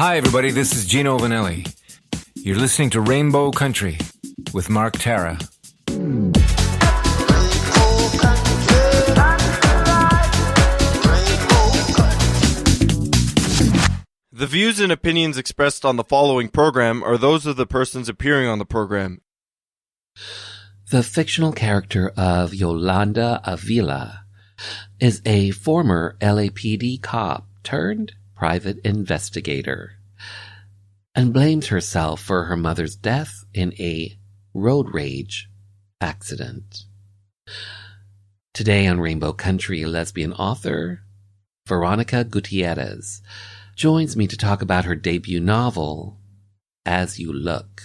Hi, everybody. This is Gino Vanelli. You're listening to Rainbow Country with Mark Tara. The views and opinions expressed on the following program are those of the persons appearing on the program. The fictional character of Yolanda Avila is a former LAPD cop turned private investigator and blames herself for her mother's death in a road rage accident. Today on Rainbow Country, lesbian author Verónica Gutiérrez joins me to talk about her debut novel, As You Look.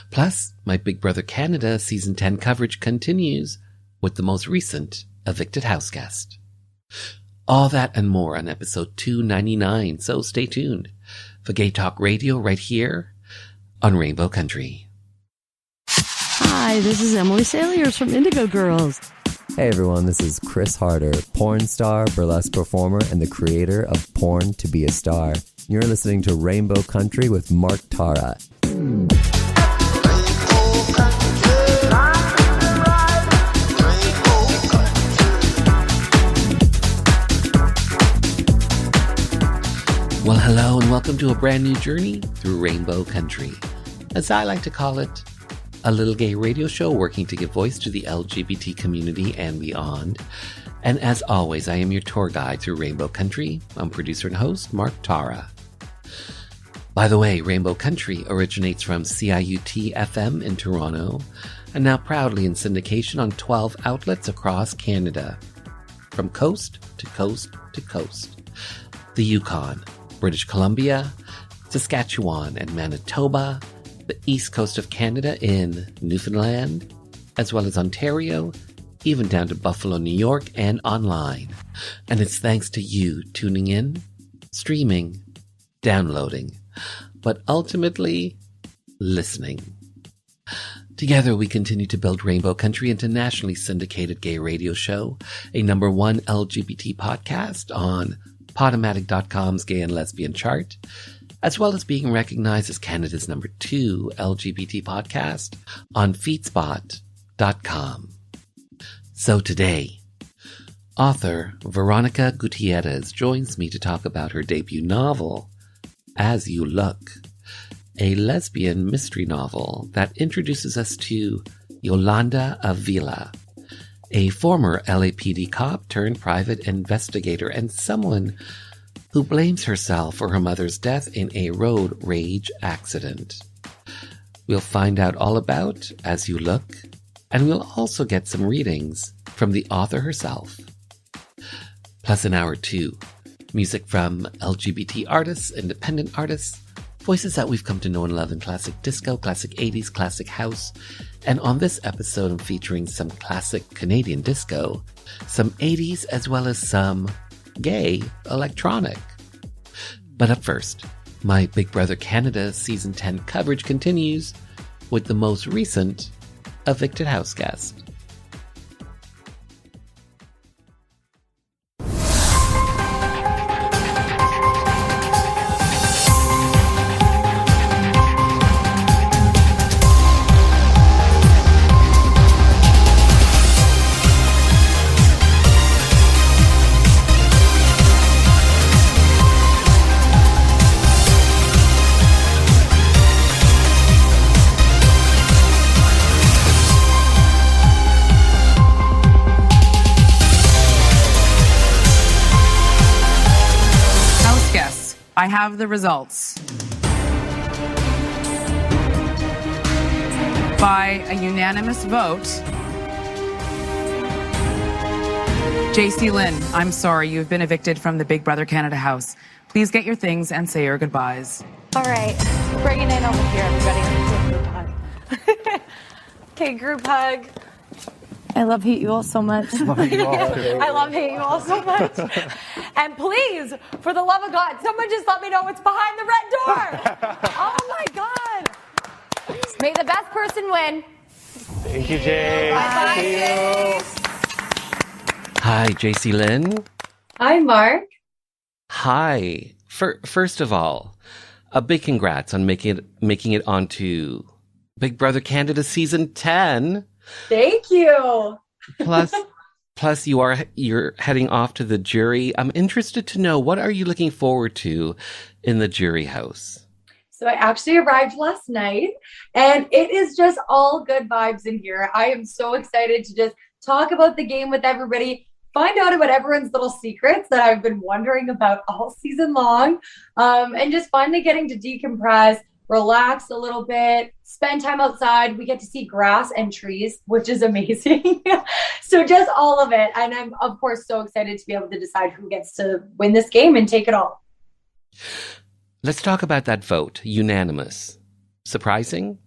Plus, my Big Brother Canada Season 10 coverage continues with the most recent Evicted Houseguest. All that and more on episode 299, so stay tuned for Gay Talk Radio right here on Rainbow Country. Hi, this is Emily Saliers from Indigo Girls. Hey everyone, this is Chris Harder, porn star, burlesque performer, and the creator of Porn to Be a Star. You're listening to Rainbow Country with Mark Tara. Well, hello and welcome to a brand new journey through Rainbow Country. As I like to call it, a little gay radio show working to give voice to the LGBT community and beyond. And as always, I am your tour guide through Rainbow Country. I'm producer and host, Mark Tara. By the way, Rainbow Country originates from CIUT-FM in Toronto and now proudly in syndication on 12 outlets across Canada. From coast to coast to coast. The Yukon, British Columbia, Saskatchewan, and Manitoba, the east coast of Canada in Newfoundland, as well as Ontario, even down to Buffalo, New York, and online. And it's thanks to you tuning in, streaming, downloading, but ultimately listening. Together we continue to build Rainbow Country into nationally syndicated gay radio show, a #1 LGBT podcast on Podomatic.com's gay and lesbian chart, as well as being recognized as Canada's #2 LGBT podcast on feedspot.com. So today, author Verónica Gutiérrez joins me to talk about her debut novel, As You Look, a lesbian mystery novel that introduces us to Yolanda Avila, a former LAPD cop turned private investigator and someone who blames herself for her mother's death in a road rage accident. We'll find out all about As You Look, and we'll also get some readings from the author herself. Plus in hour 2, music from LGBT artists, independent artists, voices that we've come to know and love in classic disco, classic 80s, classic house, and on this episode I'm featuring some classic Canadian disco, some 80s as well as some gay electronic. But up first, my Big Brother Canada Season 10 coverage continues with the most recent Evicted Houseguest. I have the results. By a unanimous vote, JC Lynn, I'm sorry, you've been evicted from the Big Brother Canada house. Please get your things and say your goodbyes. All right, bring it in over here, everybody. Okay, group hug. I love hate you all so much. I love hate you all so much. And please, for the love of God, someone just let me know what's behind the red door. Oh my God. May the best person win. Thank you, Jay. Bye. Hi, JC Lynn. Hi, Mark. Hi. First of all, a big congrats on making it onto Big Brother Canada season 10. Thank you. Plus you're heading off to the jury. I'm interested to know, what are you looking forward to in the jury house? So I actually arrived last night, and it is just all good vibes in here. I am so excited to just talk about the game with everybody, find out about everyone's little secrets that I've been wondering about all season long, and just finally getting to decompress, relax a little bit, spend time outside. We get to see grass and trees, which is amazing. So just all of it. And I'm, of course, so excited to be able to decide who gets to win this game and take it all. Let's talk about that vote. Unanimous. Surprising?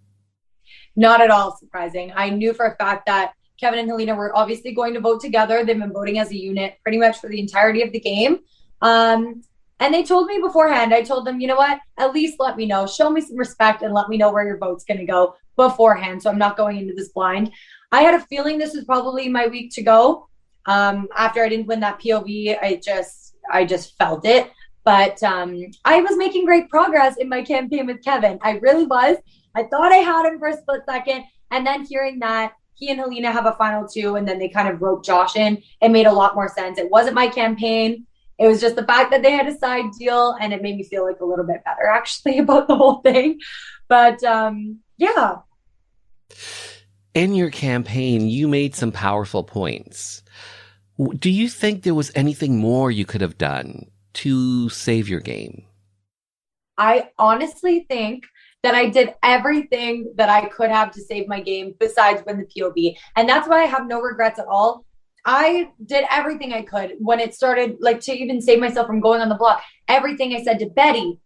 Not at all surprising. I knew for a fact that Kevin and Helena were obviously going to vote together. They've been voting as a unit pretty much for the entirety of the game. And they told me beforehand, I told them, you know what, at least let me know, show me some respect and let me know where your vote's going to go beforehand. So I'm not going into this blind. I had a feeling this was probably my week to go. After I didn't win that POV, I just felt it. But I was making great progress in my campaign with Kevin. I really was. I thought I had him for a split second. And then hearing that he and Helena have a final two, and then they kind of roped Josh in, it made a lot more sense. It wasn't my campaign. It was just the fact that they had a side deal, and it made me feel like a little bit better, actually, about the whole thing. But, yeah. In your campaign, you made some powerful points. Do you think there was anything more you could have done to save your game? I honestly think that I did everything that I could have to save my game besides win the POV. And that's why I have no regrets at all. I did everything I could when it started, like, to even save myself from going on the block. Everything I said to Betty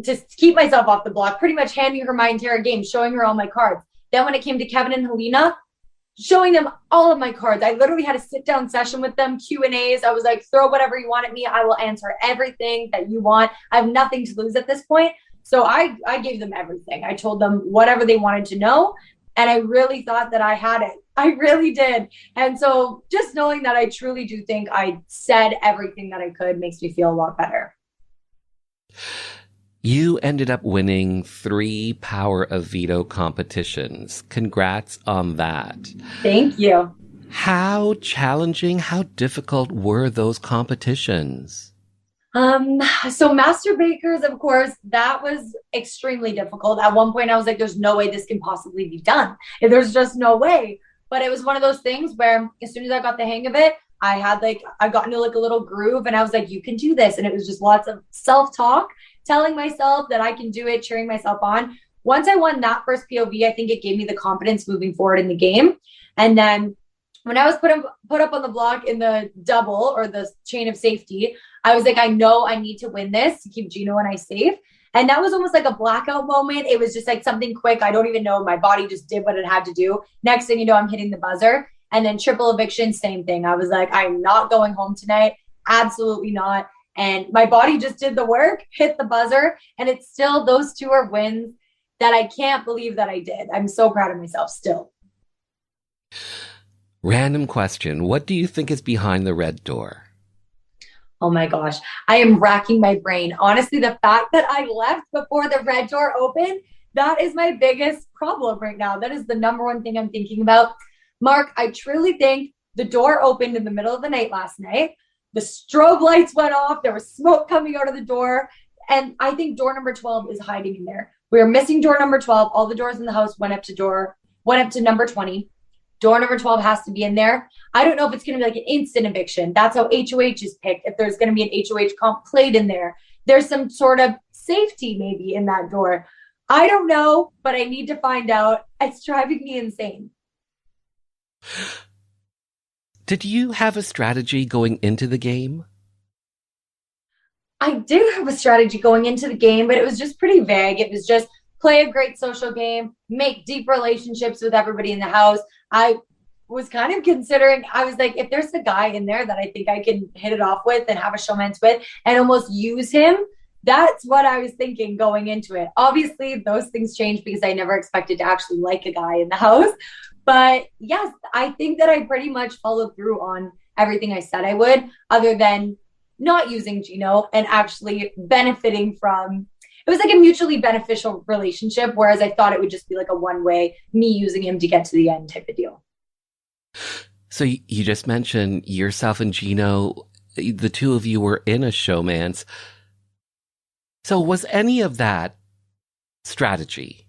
to keep myself off the block, pretty much handing her my entire game, showing her all my cards. Then when it came to Kevin and Helena, showing them all of my cards. I literally had a sit-down session with them, Q&As. I was like, throw whatever you want at me. I will answer everything that you want. I have nothing to lose at this point. So I gave them everything. I told them whatever they wanted to know. And I really thought that I had it. I really did. And so just knowing that I truly do think I said everything that I could makes me feel a lot better. You ended up winning 3 Power of Veto competitions. Congrats on that. Thank you. How challenging, how difficult were those competitions? So Master Bakers, of course, that was extremely difficult. At one point I was like, there's no way this can possibly be done. There's just no way. But it was one of those things where as soon as I got the hang of it, I got into like a little groove, and I was like, you can do this. And it was just lots of self-talk, telling myself that I can do it, cheering myself on. Once I won that first POV, I think it gave me the confidence moving forward in the game. And then when I was put up on the block in the double or the chain of safety, I was like, I know I need to win this to keep Gino and I safe. And that was almost like a blackout moment. It was just like something quick. I don't even know. My body just did what it had to do. Next thing you know, I'm hitting the buzzer. And then triple eviction, same thing. I was like, I'm not going home tonight. Absolutely not. And my body just did the work, hit the buzzer. And it's still, those two are wins that I can't believe that I did. I'm so proud of myself still. Random question. What do you think is behind the red door? Oh my gosh. I am racking my brain. Honestly, the fact that I left before the red door opened, that is my biggest problem right now. That is the number one thing I'm thinking about. Mark, I truly think the door opened in the middle of the night last night. The strobe lights went off. There was smoke coming out of the door. And I think door number 12 is hiding in there. We are missing door number 12. All the doors in the house went up to number 20. Door number 12 has to be in there. I don't know if it's going to be like an instant eviction. That's how HOH is picked. If there's going to be an HOH comp played in there, there's some sort of safety maybe in that door. I don't know, but I need to find out. It's driving me insane. Did you have a strategy going into the game? I did have a strategy going into the game, but it was just pretty vague. It was just play a great social game, make deep relationships with everybody in the house. I was kind of considering, I was like, if there's a guy in there that I think I can hit it off with and have a showmance with and almost use him, that's what I was thinking going into it. Obviously, those things changed because I never expected to actually like a guy in the house. But yes, I think that I pretty much followed through on everything I said I would, other than not using Gino and actually benefiting from, it was like a mutually beneficial relationship, whereas I thought it would just be like a one-way, me using him to get to the end type of deal. So you just mentioned yourself and Gino, the two of you were in a showmance. So was any of that strategy?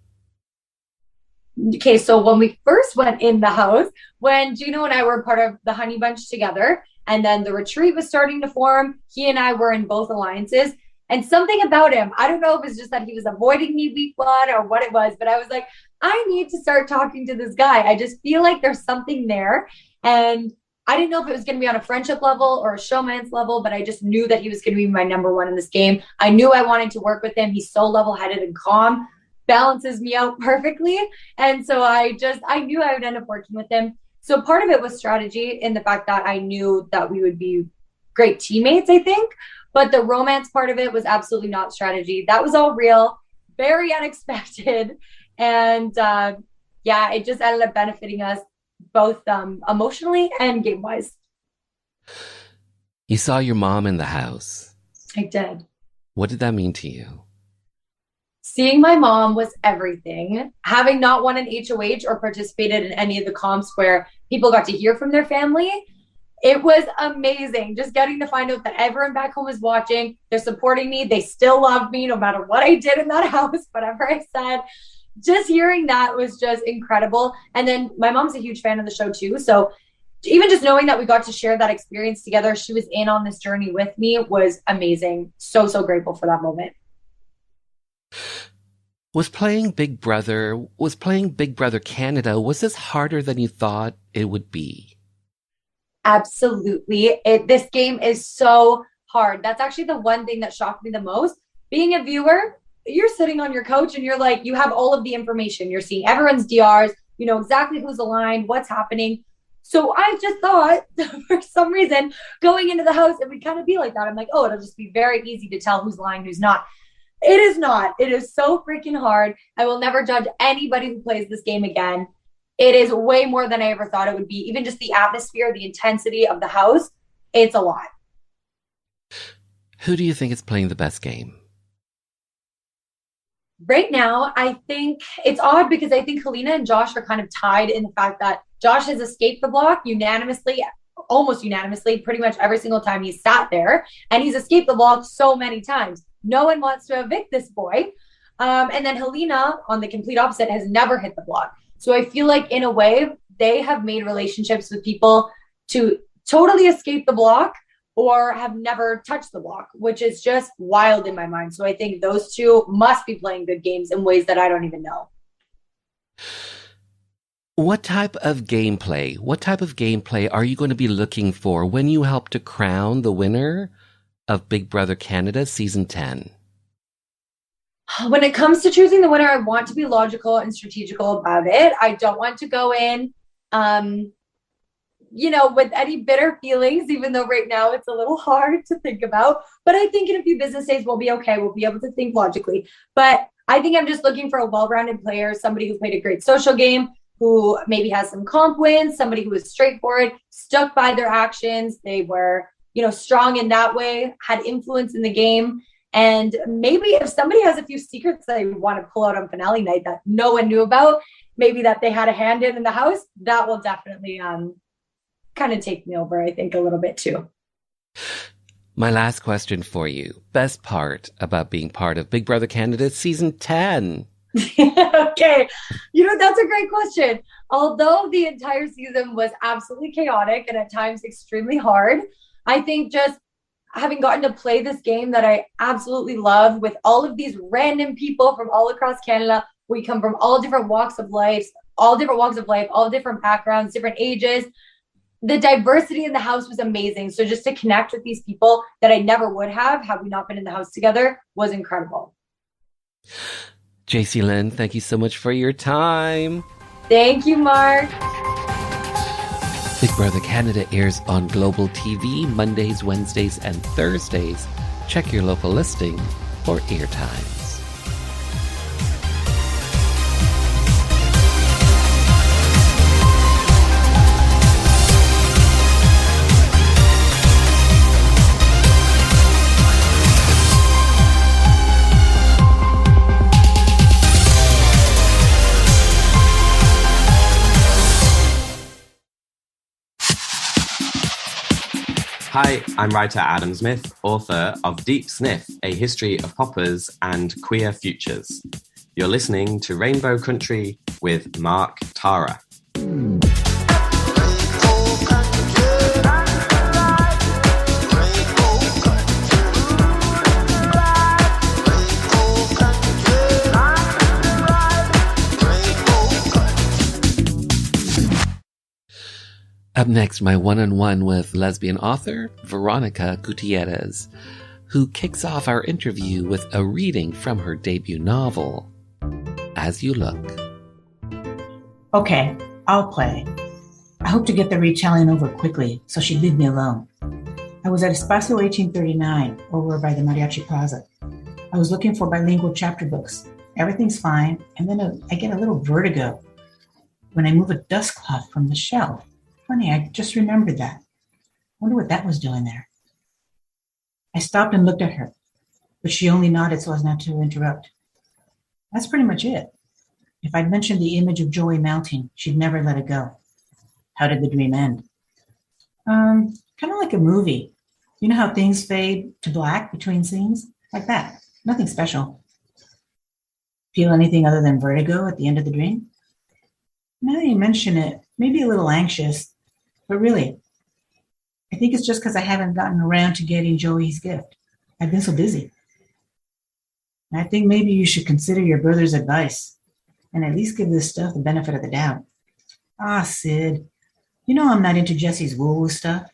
Okay, so when we first went in the house, when Gino and I were part of the Honey Bunch together, and then the retreat was starting to form, he and I were in both alliances. And something about him, I don't know if it's just that he was avoiding me week one or what it was, but I was like, I need to start talking to this guy. I just feel like there's something there. And I didn't know if it was going to be on a friendship level or a showmance level, but I just knew that he was going to be my number one in this game. I knew I wanted to work with him. He's so level-headed and calm, balances me out perfectly. And so I knew I would end up working with him. So part of it was strategy in the fact that I knew that we would be great teammates, I think. But the romance part of it was absolutely not strategy. That was all real, very unexpected. And it just ended up benefiting us both emotionally and game-wise. You saw your mom in the house. I did. What did that mean to you? Seeing my mom was everything. Having not won an HOH or participated in any of the comps where people got to hear from their family, it was amazing. Just getting to find out that everyone back home is watching. They're supporting me. They still love me no matter what I did in that house, whatever I said. Just hearing that was just incredible. And then my mom's a huge fan of the show too. So even just knowing that we got to share that experience together, she was in on this journey with me, was amazing. So grateful for that moment. Was playing Big Brother Canada, was this harder than you thought it would be? Absolutely. This game is so hard. That's actually the one thing that shocked me the most. Being a viewer, you're sitting on your couch and you're like, you have all of the information. You're seeing everyone's DRs. You know exactly who's aligned, what's happening. So I just thought, for some reason, going into the house, it would kind of be like that. I'm like, oh, it'll just be very easy to tell who's lying, who's not. It is not. It is so freaking hard. I will never judge anybody who plays this game again. It is way more than I ever thought it would be. Even just the atmosphere, the intensity of the house, it's a lot. Who do you think is playing the best game? Right now, I think it's odd because I think Helena and Josh are kind of tied in the fact that Josh has escaped the block unanimously, almost unanimously, pretty much every single time he's sat there. And he's escaped the block so many times. No one wants to evict this boy. And then Helena, on the complete opposite, has never hit the block. So I feel like in a way, they have made relationships with people to totally escape the block or have never touched the block, which is just wild in my mind. So I think those two must be playing good games in ways that I don't even know. What type of gameplay are you going to be looking for when you help to crown the winner of Big Brother Canada Season 10? When it comes to choosing the winner, I want to be logical and strategical about it. I don't want to go in, with any bitter feelings, even though right now it's a little hard to think about. But I think in a few business days, we'll be okay. We'll be able to think logically. But I think I'm just looking for a well-rounded player, somebody who played a great social game, who maybe has some comp wins, somebody who was straightforward, stuck by their actions. They were, strong in that way, had influence in the game. And maybe if somebody has a few secrets that they want to pull out on finale night that no one knew about, maybe that they had a hand in the house, that will definitely kind of take me over, I think, a little bit too. My last question for you. Best part about being part of Big Brother Canada Season 10? Okay. That's a great question. Although the entire season was absolutely chaotic and at times extremely hard, I think just having gotten to play this game that I absolutely love with all of these random people from all across Canada. We come from all different walks of life, all different backgrounds, different ages. The diversity in the house was amazing. So just to connect with these people that I never would have had we not been in the house together was incredible. JC Lynn, thank you so much for your time. Thank you, Mark. Big Brother Canada airs on Global TV Mondays, Wednesdays, and Thursdays. Check your local listing for airtime. Hi, I'm writer Adam Smith, author of Deep Sniff, A History of Poppers and Queer Futures. You're listening to Rainbow Country with Mark Tara. Up next, my one-on-one with lesbian author Verónica Gutiérrez, who kicks off our interview with a reading from her debut novel, As You Look. Okay, I'll play. I hope to get the retelling over quickly, so she'd leave me alone. I was at Espacio 1839, over by the Mariachi Plaza. I was looking for bilingual chapter books. Everything's fine, and then I get a little vertigo when I move a dust cloth from the shelf. Funny, I just remembered that. Wonder what that was doing there. I stopped and looked at her, but she only nodded so as not to interrupt. That's pretty much it. If I'd mentioned the image of Joey mounting, she'd never let it go. How did the dream end? Kind of like a movie. You know how things fade to black between scenes? Like that. Nothing special. Feel anything other than vertigo at the end of the dream? Now that you mention it, maybe a little anxious. But really, I think it's just because I haven't gotten around to getting Joey his gift. I've been so busy. And I think maybe you should consider your brother's advice and at least give this stuff the benefit of the doubt. Ah, Sid, you know I'm not into Jesse's woo-woo stuff.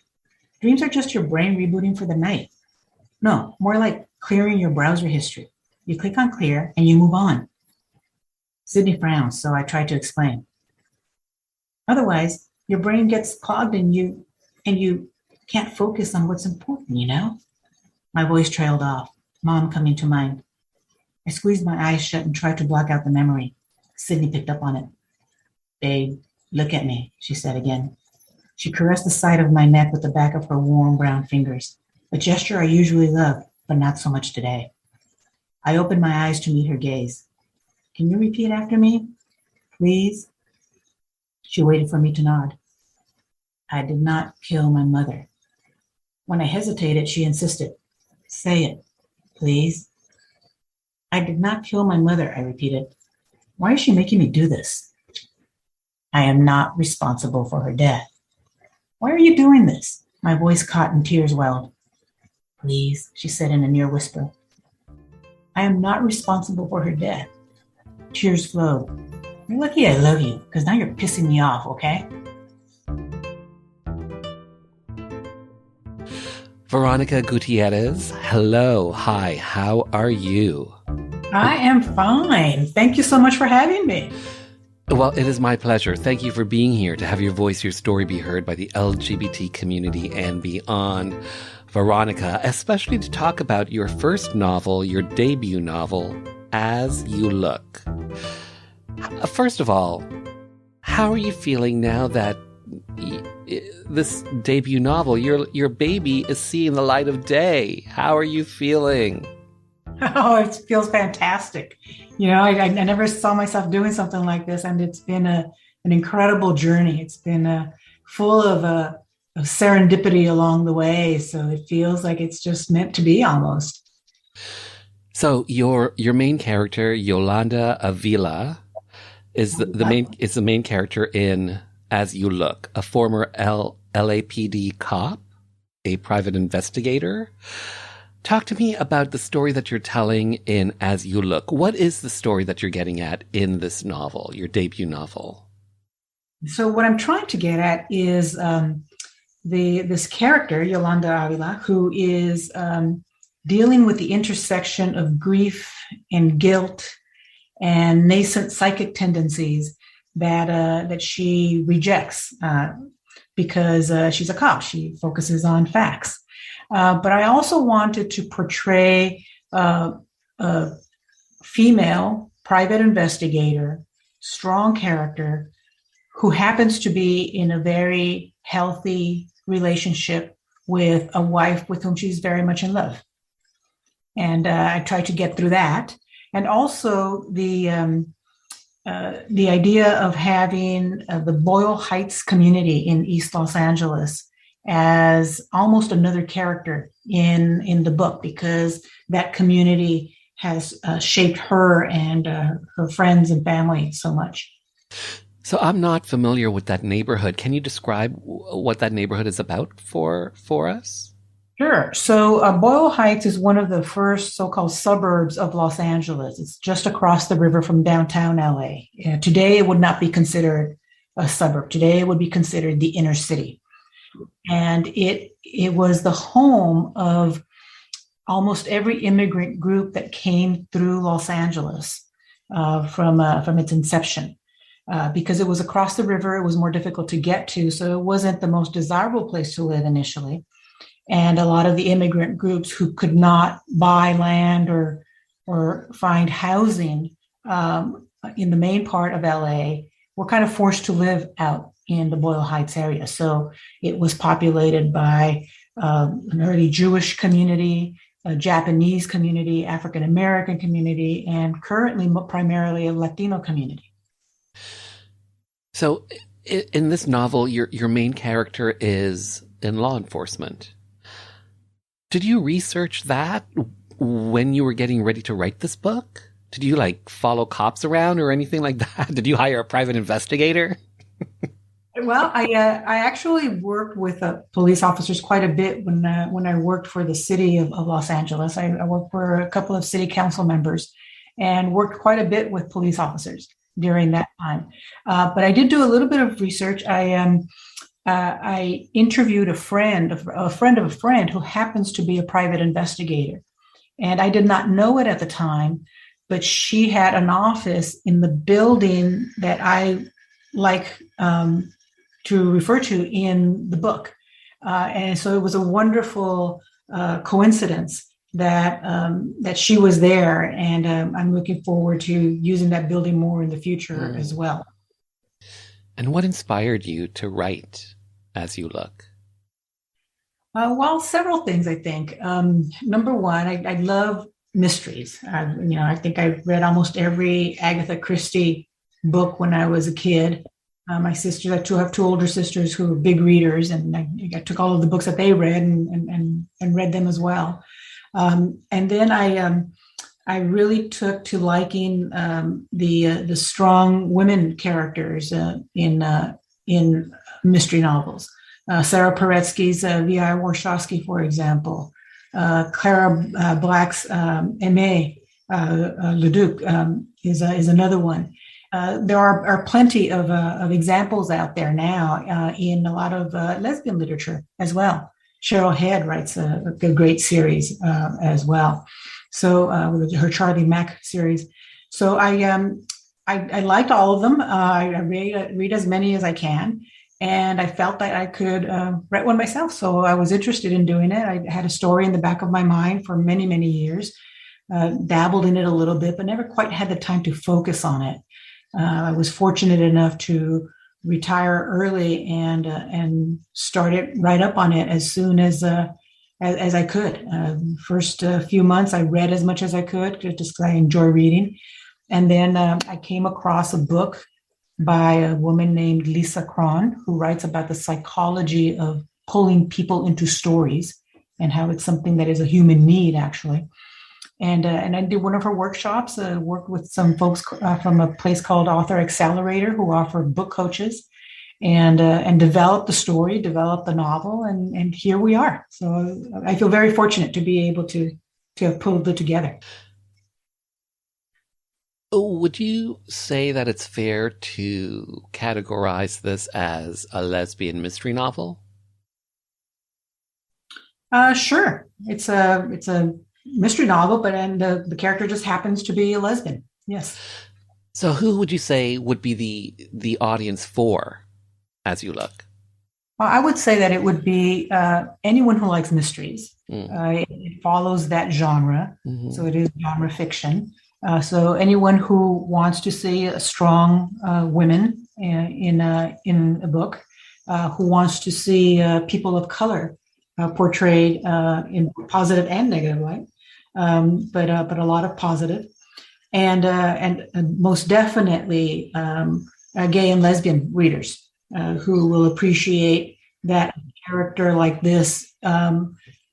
Dreams are just your brain rebooting for the night. No, more like clearing your browser history. You click on clear and you move on. Sydney frowns, so I tried to explain. Otherwise, your brain gets clogged and you can't focus on what's important, you know? My voice trailed off, Mom coming to mind. I squeezed my eyes shut and tried to block out the memory. Sydney picked up on it. Babe, look at me, she said again. She caressed the side of my neck with the back of her warm brown fingers, a gesture I usually love, but not so much today. I opened my eyes to meet her gaze. Can you repeat after me? Please? She waited for me to nod. I did not kill my mother. When I hesitated, she insisted. Say it, please. I did not kill my mother, I repeated. Why is she making me do this? I am not responsible for her death. Why are you doing this? My voice caught and tears welled. Please, she said in a near whisper. I am not responsible for her death. Tears flowed. You're lucky I love you, because now you're pissing me off, okay? Verónica Gutiérrez, hello, hi, how are you? I am fine. Thank you so much for having me. Well, it is my pleasure. Thank you for being here to have your voice, your story be heard by the LGBT community and beyond. Verónica, especially to talk about your first novel, your debut novel, As You Look. First of all, how are you feeling now that this debut novel, your baby, is seeing the light of day? How are you feeling? Oh, it feels fantastic. You know, I never saw myself doing something like this, and it's been an incredible journey. It's been full of serendipity along the way, so it feels like it's just meant to be almost. So your main character, Yolanda Avila, is the main character in As You Look, a former LAPD cop, a private investigator. Talk to me about the story that you're telling in As You Look. What is the story that you're getting at in this novel, your debut novel? So what I'm trying to get at is this character, Yolanda Avila, who is dealing with the intersection of grief and guilt and nascent psychic tendencies that she rejects because she's a cop. She focuses on facts. But I also wanted to portray a female private investigator, strong character, who happens to be in a very healthy relationship with a wife with whom she's very much in love. And I tried to get through that. And also the idea of having the Boyle Heights community in East Los Angeles as almost another character in the book, because that community has shaped her and her friends and family so much. So I'm not familiar with that neighborhood. Can you describe what that neighborhood is about for us? Sure. So Boyle Heights is one of the first so-called suburbs of Los Angeles. It's just across the river from downtown LA. Today, it would not be considered a suburb. Today, it would be considered the inner city. And it was the home of almost every immigrant group that came through Los Angeles from its inception. Because it was across the river, it was more difficult to get to, so it wasn't the most desirable place to live initially. And a lot of the immigrant groups who could not buy land or find housing in the main part of LA were kind of forced to live out in the Boyle Heights area. So it was populated by an early Jewish community, a Japanese community, African American community, and currently primarily a Latino community. So in this novel, your main character is in law enforcement. Did you research that when you were getting ready to write this book? Did you follow cops around or anything like that? Did you hire a private investigator? Well, I actually worked with police officers quite a bit when I worked for the city of Los Angeles. I worked for a couple of city council members and worked quite a bit with police officers during that time. But I did do a little bit of research. I interviewed a friend of a friend who happens to be a private investigator. And I did not know it at the time, but she had an office in the building that I like to refer to in the book. And so it was a wonderful coincidence that she was there. And I'm looking forward to using that building more in the future as well. And what inspired you to write As You Look? Well, several things, I think. Number one, I love mysteries. I think I read almost every Agatha Christie book when I was a kid. My sisters, I have two older sisters who were big readers, and I took all of the books that they read and read them as well. And then I really took to liking the strong women characters in mystery novels. Sarah Paretsky's V.I. Warshawski, for example. Clara Black's Aimée Leduc is another one. There are plenty of examples out there now in a lot of lesbian literature as well. Cheryl Head writes a great series as well. So with her Charlie Mack series. So I liked all of them. I read as many as I can. And I felt that I could write one myself. So I was interested in doing it. I had a story in the back of my mind for many, many years, dabbled in it a little bit, but never quite had the time to focus on it. I was fortunate enough to retire early and started right up on it as soon as I could. First few months, I read as much as I could, just because I enjoy reading. And then I came across a book by a woman named Lisa Cron, who writes about the psychology of pulling people into stories and how it's something that is a human need, actually. And I did one of her workshops, worked with some folks from a place called Author Accelerator, who offer book coaches, and developed the story, developed the novel, and here we are. So I feel very fortunate to be able to have pulled it together. Would you say that it's fair to categorize this as a lesbian mystery novel? Sure. It's a mystery novel, but the character just happens to be a lesbian. Yes. So who would you say would be the audience for As You Look? Well, I would say that it would be anyone who likes mysteries. It follows that genre. Mm-hmm. So it is genre fiction. So anyone who wants to see a strong women in a book, who wants to see people of color portrayed in positive and negative light, but a lot of positive, and most definitely gay and lesbian readers who will appreciate that a character like this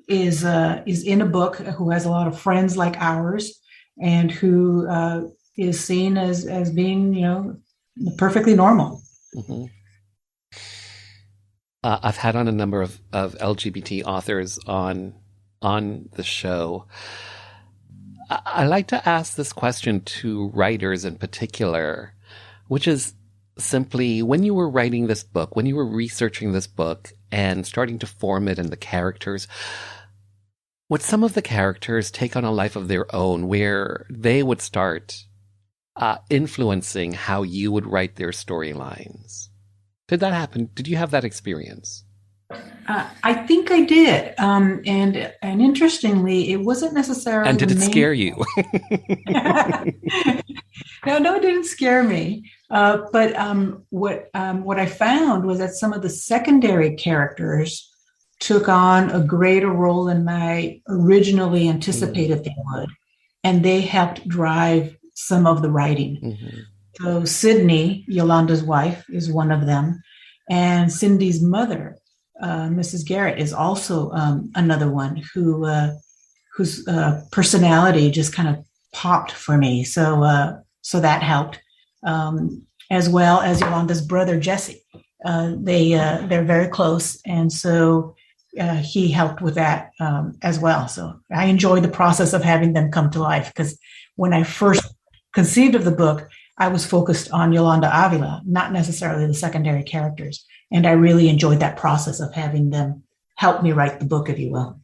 is in a book, who has a lot of friends like ours, and who is seen as being, perfectly normal. Mm-hmm. I've had on a number of LGBT authors on the show. I like to ask this question to writers in particular, which is simply, when you were writing this book, when you were researching this book and starting to form it and the characters, would some of the characters take on a life of their own where they would start influencing how you would write their storylines? Did that happen? Did you have that experience? I think I did. And interestingly, it wasn't necessarily... And did it scare you? No, it didn't scare me. But what I found was that some of the secondary characters took on a greater role than I originally anticipated they would. And they helped drive some of the writing. Mm-hmm. So Sydney, Yolanda's wife, is one of them. And Cindy's mother, Mrs. Garrett, is also another one whose personality just kind of popped for me. So that helped, as well as Yolanda's brother, Jesse. They're very close. And so he helped with that as well. So I enjoyed the process of having them come to life, because when I first conceived of the book, I was focused on Yolanda Avila, not necessarily the secondary characters. And I really enjoyed that process of having them help me write the book, if you will.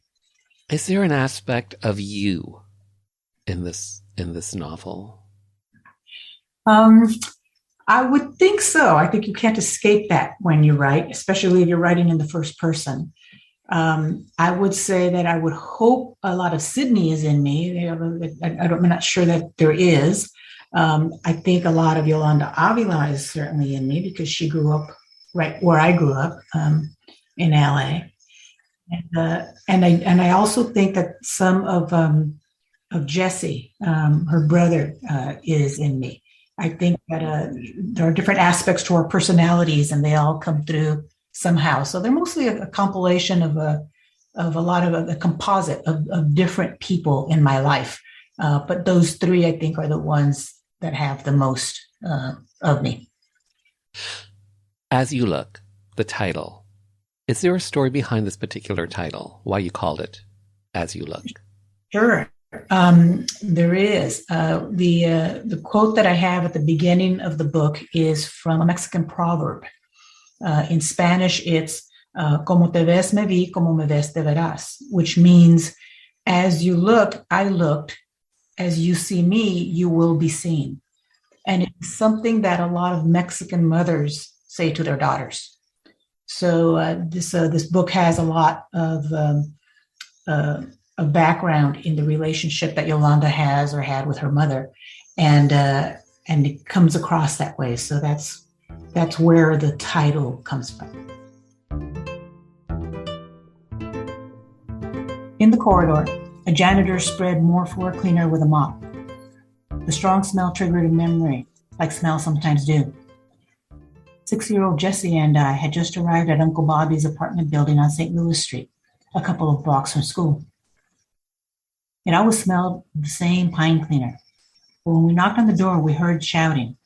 Is there an aspect of you in this novel? I would think so. I think you can't escape that when you write, especially if you're writing in the first person. I would say that I would hope a lot of Sydney is in me. I'm not sure that there is. I think a lot of Yolanda Avila is certainly in me, because she grew up right where I grew up, in LA. And I also think that some of Jesse, her brother, is in me. I think that there are different aspects to our personalities, and they all come through somehow. So they're mostly a compilation of a lot of a composite of different people in my life. But those three, I think, are the ones that have the most of me. As You Look, the title. Is there a story behind this particular title? Why you called it As You Look? Sure. There is. The quote that I have at the beginning of the book is from a Mexican proverb. In Spanish, it's como te ves me vi, como me ves te verás, which means, as you look, I looked, as you see me, you will be seen. And it's something that a lot of Mexican mothers say to their daughters. So this book has a lot of background in the relationship that Yolanda has or had with her mother, and it comes across that way. So that's where the title comes from. In the corridor, a janitor spread more floor cleaner with a mop. The strong smell triggered a memory, like smells sometimes do. 6-year-old Jesse and I had just arrived at Uncle Bobby's apartment building on St. Louis Street, a couple of blocks from school. It always smelled the same pine cleaner. But when we knocked on the door, we heard shouting.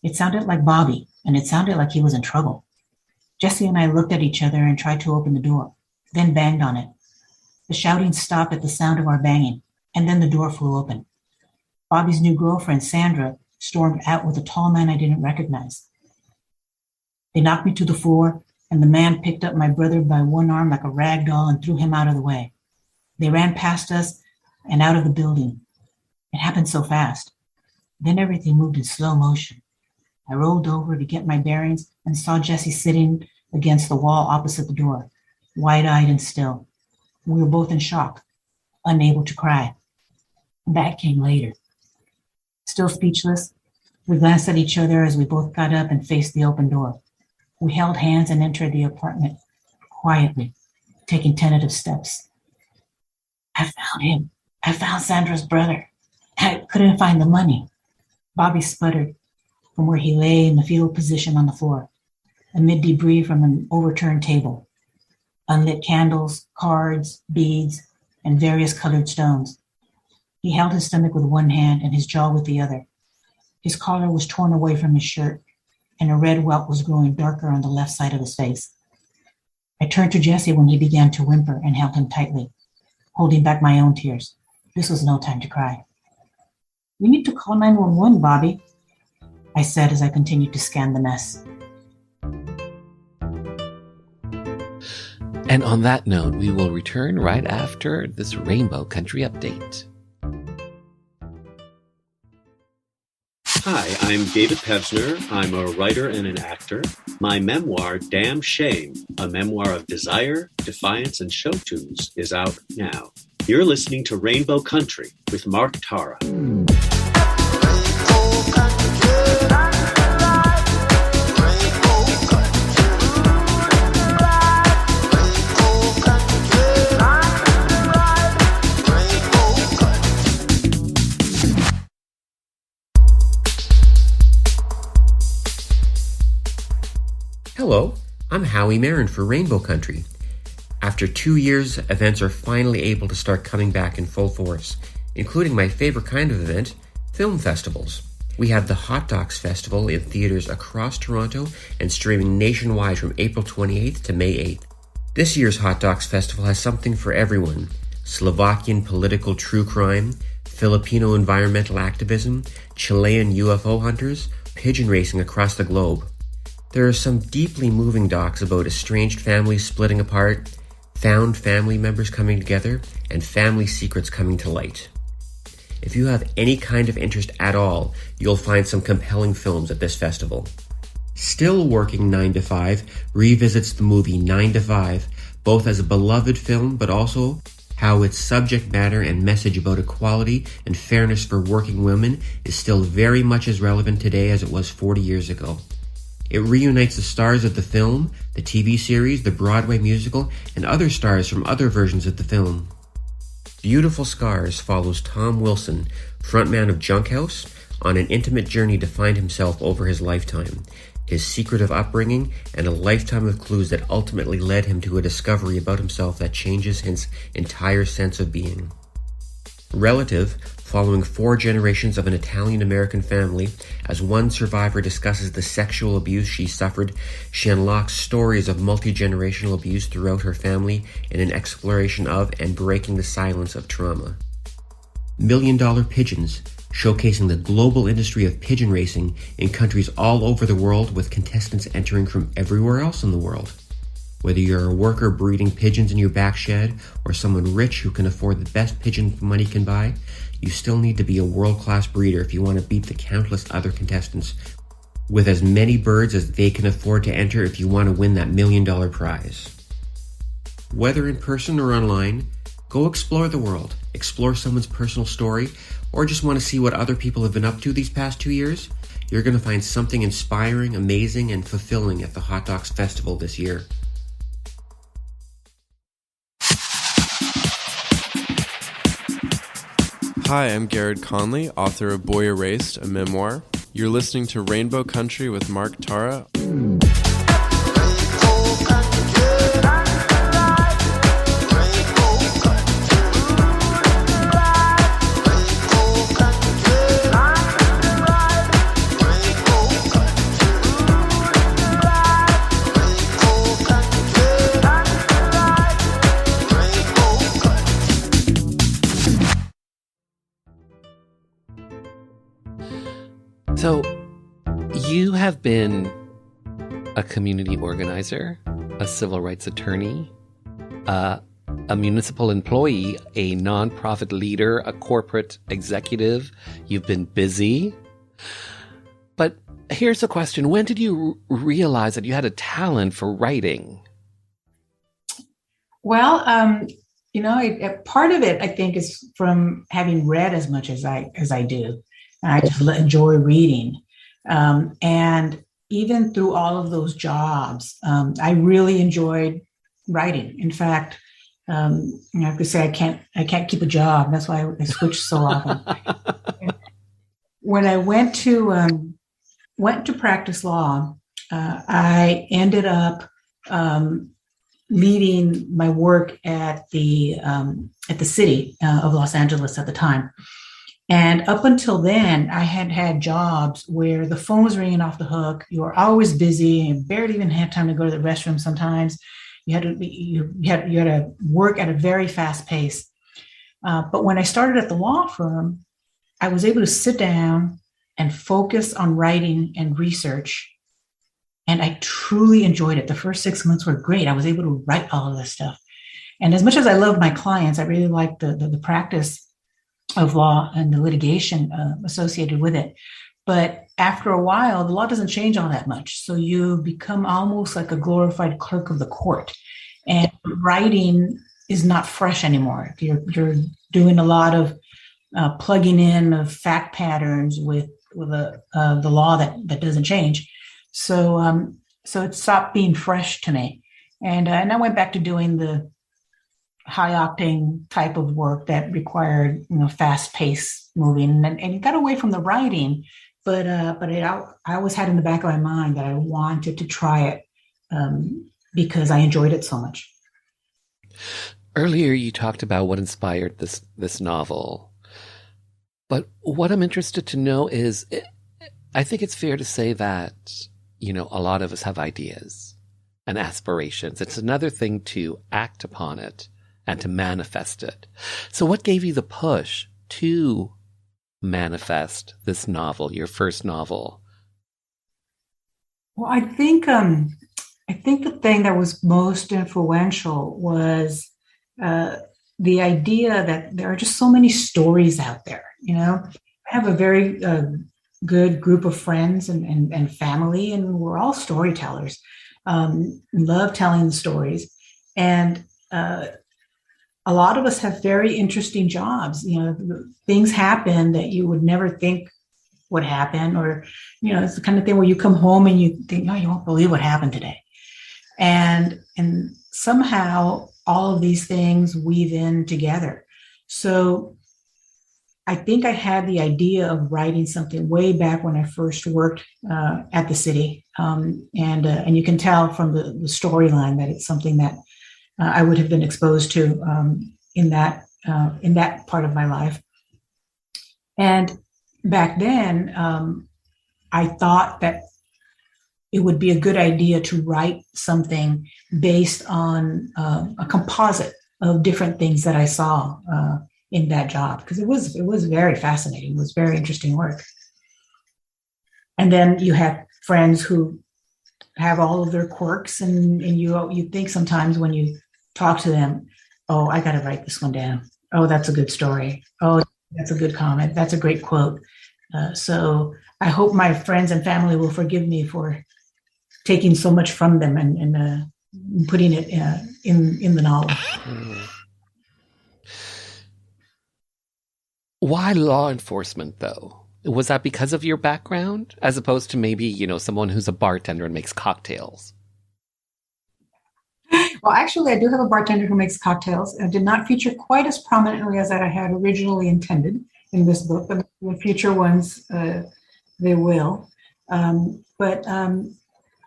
It sounded like Bobby, and it sounded like he was in trouble. Jesse and I looked at each other and tried to open the door, then banged on it. The shouting stopped at the sound of our banging, and then the door flew open. Bobby's new girlfriend, Sandra, stormed out with a tall man I didn't recognize. They knocked me to the floor, and the man picked up my brother by one arm like a rag doll and threw him out of the way. They ran past us and out of the building. It happened so fast. Then everything moved in slow motion. I rolled over to get my bearings and saw Jesse sitting against the wall opposite the door, wide-eyed and still. We were both in shock, unable to cry. That came later. Still speechless, we glanced at each other as we both got up and faced the open door. We held hands and entered the apartment, quietly, taking tentative steps. I found him. I found Sandra's brother. I couldn't find the money. Bobby sputtered from where he lay in the fetal position on the floor, amid debris from an overturned table. unlit candles, cards, beads, and various colored stones. He held his stomach with one hand and his jaw with the other. His collar was torn away from his shirt, and a red welt was growing darker on the left side of his face. I turned to Jesse when he began to whimper and held him tightly, holding back my own tears. This was no time to cry. "We need to call 911, Bobby," I said as I continued to scan the mess. And on that note, we will return right after this Rainbow Country update. Hi, I'm David Pevsner. I'm a writer and an actor. My memoir, Damn Shame, a memoir of desire, defiance, and show tunes, is out now. You're listening to Rainbow Country with Mark Tara. Hello, I'm Howie Marin for Rainbow Country. After 2 years, events are finally able to start coming back in full force, including my favorite kind of event, film festivals. We have the Hot Docs Festival in theaters across Toronto and streaming nationwide from April 28th to May 8th. This year's Hot Docs Festival has something for everyone: Slovakian political true crime, Filipino environmental activism, Chilean UFO hunters, pigeon racing across the globe. There are some deeply moving docs about estranged families splitting apart, found family members coming together, and family secrets coming to light. If you have any kind of interest at all, you'll find some compelling films at this festival. Still Working 9 to 5 revisits the movie 9 to 5, both as a beloved film, but also how its subject matter and message about equality and fairness for working women is still very much as relevant today as it was 40 years ago. It reunites the stars of the film, the TV series, the Broadway musical, and other stars from other versions of the film. Beautiful Scars follows Tom Wilson, frontman of Junkhouse, on an intimate journey to find himself over his lifetime, his secretive upbringing, and a lifetime of clues that ultimately led him to a discovery about himself that changes his entire sense of being. Relative, following 4 generations of an Italian-American family, as one survivor discusses the sexual abuse she suffered, she unlocks stories of multi-generational abuse throughout her family in an exploration of and breaking the silence of trauma. $1 Million Pigeons, showcasing the global industry of pigeon racing in countries all over the world with contestants entering from everywhere else in the world. Whether you're a worker breeding pigeons in your back shed or someone rich who can afford the best pigeon money can buy, you still need to be a world-class breeder if you want to beat the countless other contestants with as many birds as they can afford to enter if you want to win that $1 million prize. Whether in person or online, go explore the world, explore someone's personal story, or just want to see what other people have been up to these past 2 years, you're going to find something inspiring, amazing, and fulfilling at the Hot Docs Festival this year. Hi, I'm Garrett Conley, author of Boy Erased, a memoir. You're listening to Rainbow Country with Mark Tara. So, you have been a community organizer, a civil rights attorney, a municipal employee, a nonprofit leader, a corporate executive. You've been busy. But here's a question. When did you realize that you had a talent for writing? Well, part of it, I think, is from having read as much as I do. I just enjoy reading. And even through all of those jobs, I really enjoyed writing. In fact, I have to say I can't keep a job. That's why I switch so often. When I went to practice law, I ended up leading my work at the city of Los Angeles at the time. And up until then, I had had jobs where the phone was ringing off the hook. You were always busy and barely even had time to go to the restroom sometimes. You had to work at a very fast pace. But when I started at the law firm, I was able to sit down and focus on writing and research. And I truly enjoyed it. The first 6 months were great. I was able to write all of this stuff. And as much as I loved my clients, I really liked the practice of law and the litigation associated with it. But after a while, the law doesn't change all that much. So you become almost like a glorified clerk of the court. And writing is not fresh anymore. You're doing a lot of plugging in of fact patterns with the law that doesn't change. So it stopped being fresh to me. And I went back to doing the high octane type of work that required, fast pace moving, and it got away from the writing, but I always had in the back of my mind that I wanted to try it because I enjoyed it so much. Earlier, you talked about what inspired this novel, but what I'm interested to know is, I think it's fair to say that, a lot of us have ideas and aspirations. It's another thing to act upon it and to manifest it. So what gave you the push to manifest this novel, your first novel? Well, I think the thing that was most influential was the idea that there are just so many stories out there. I have a very good group of friends and family, and we're all storytellers. Love telling the stories. And a lot of us have very interesting jobs. Things happen that you would never think would happen, or, it's the kind of thing where you come home and you think, you won't believe what happened today. And somehow all of these things weave in together. So I think I had the idea of writing something way back when I first worked at the city. And you can tell from the storyline that it's something that I would have been exposed to in that part of my life. And back then, I thought that it would be a good idea to write something based on a composite of different things that I saw in that job, because it was very fascinating. It was very interesting work. And then you have friends who have all of their quirks, and you think sometimes when you talk to them, oh, I got to write this one down. Oh, that's a good story. Oh, that's a good comment. That's a great quote. So I hope my friends and family will forgive me for taking so much from them and putting it in the novel. Why law enforcement, though? Was that because of your background, as opposed to maybe, someone who's a bartender and makes cocktails? Well, actually, I do have a bartender who makes cocktails. It did not feature quite as prominently as that I had originally intended in this book, but the future ones, they will. But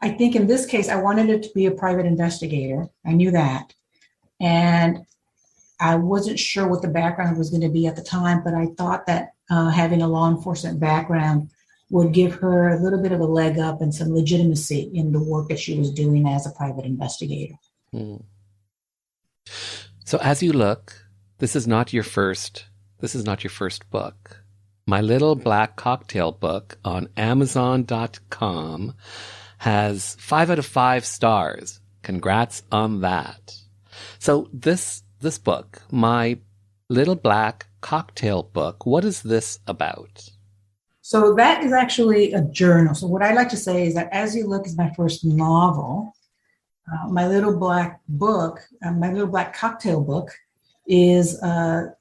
I think in this case, I wanted it to be a private investigator. I knew that. And I wasn't sure what the background was going to be at the time, but I thought that having a law enforcement background would give her a little bit of a leg up and some legitimacy in the work that she was doing as a private investigator. So as you look, this is not your first book. My Little Black Cocktail book on Amazon.com has 5 out of 5 stars. Congrats on that. So this book, My Little Black Cocktail book, what is this about? So that is actually a journal. So what I like to say is that As You Look is my first novel. My Little Black book, My Little Black Cocktail book, is a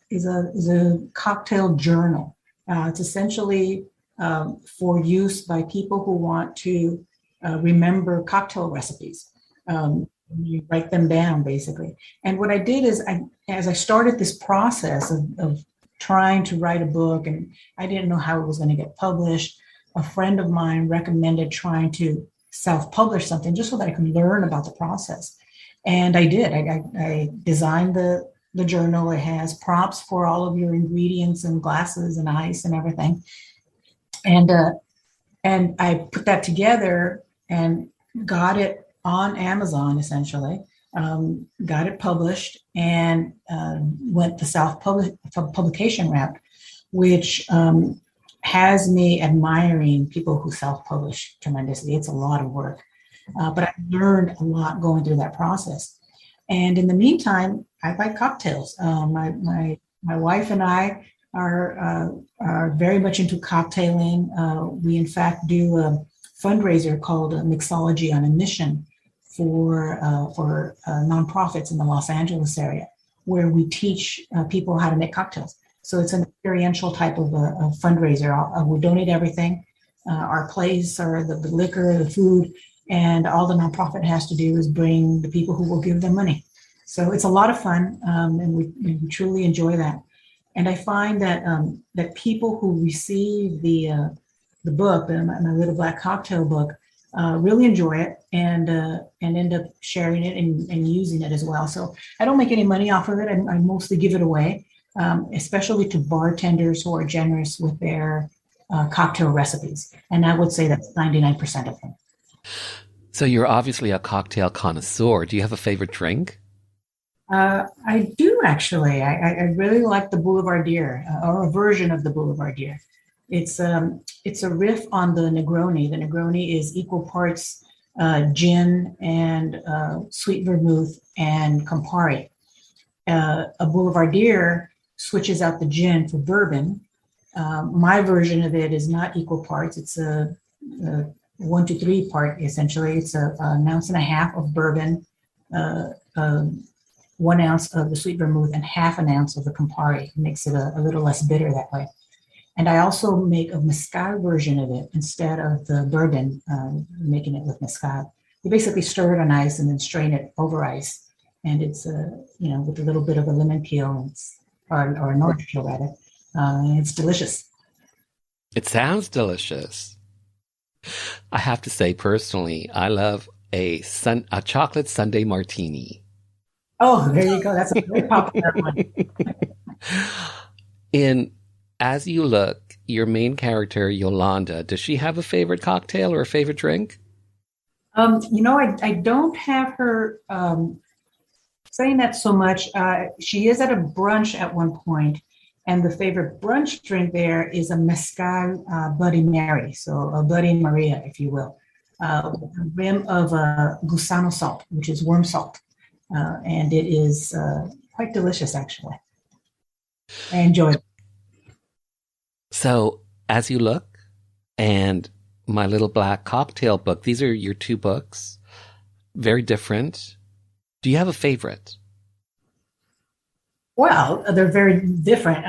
cocktail journal. It's essentially for use by people who want to remember cocktail recipes. You write them down, basically. And what I did is, as I started this process of trying to write a book, and I didn't know how it was going to get published, a friend of mine recommended trying to self-publish something just so that I could learn about the process. And I did. I designed the journal. It has prompts for all of your ingredients and glasses and ice and everything. And I put that together and got it on Amazon, essentially. Got it published and went the self-publication route, which has me admiring people who self-publish tremendously. It's a lot of work, but I learned a lot going through that process. And in the meantime, I buy cocktails. My wife and I are very much into cocktailing. We in fact do a fundraiser called Mixology on a Mission for nonprofits in the Los Angeles area, where we teach people how to make cocktails. So it's an experiential type of a fundraiser. We donate everything. Our place are the liquor, the food, and all the nonprofit has to do is bring the people who will give them money. So it's a lot of fun, and we truly enjoy that. And I find that that people who receive the book, my Little Black Cocktail book, really enjoy it and end up sharing it and using it as well. So I don't make any money off of it. I mostly give it away, especially to bartenders who are generous with their cocktail recipes. And I would say that's 99% of them. So you're obviously a cocktail connoisseur. Do you have a favorite drink? I do, actually. I really like the Boulevardier, or a version of the Boulevardier. It's a riff on the Negroni. The Negroni is equal parts gin and sweet vermouth and Campari. A Boulevardier switches out the gin for bourbon. My version of it is not equal parts. It's a 1 to 3 part, essentially. It's an ounce and a half of bourbon, 1 ounce of the sweet vermouth, and half an ounce of the Campari. It makes it a little less bitter that way. And I also make a mezcal version of it instead of the bourbon, making it with mezcal. You basically stir it on ice and then strain it over ice. And it's, with a little bit of a lemon peel, or an orange peel rather. It's delicious. It sounds delicious. I have to say, personally, I love a chocolate sundae martini. Oh, there you go. That's a very popular one. As You Look, your main character, Yolanda, does she have a favorite cocktail or a favorite drink? I don't have her saying that so much. She is at a brunch at one point, and the favorite brunch drink there is a mezcal Bloody Mary, so a Bloody Maria, if you will, with a rim of gusano salt, which is worm salt. And it is quite delicious, actually. I enjoy it. So, As You Look and My Little Black Cocktail book, these are your 2 books. Very different. Do you have a favorite? Well, they're very different.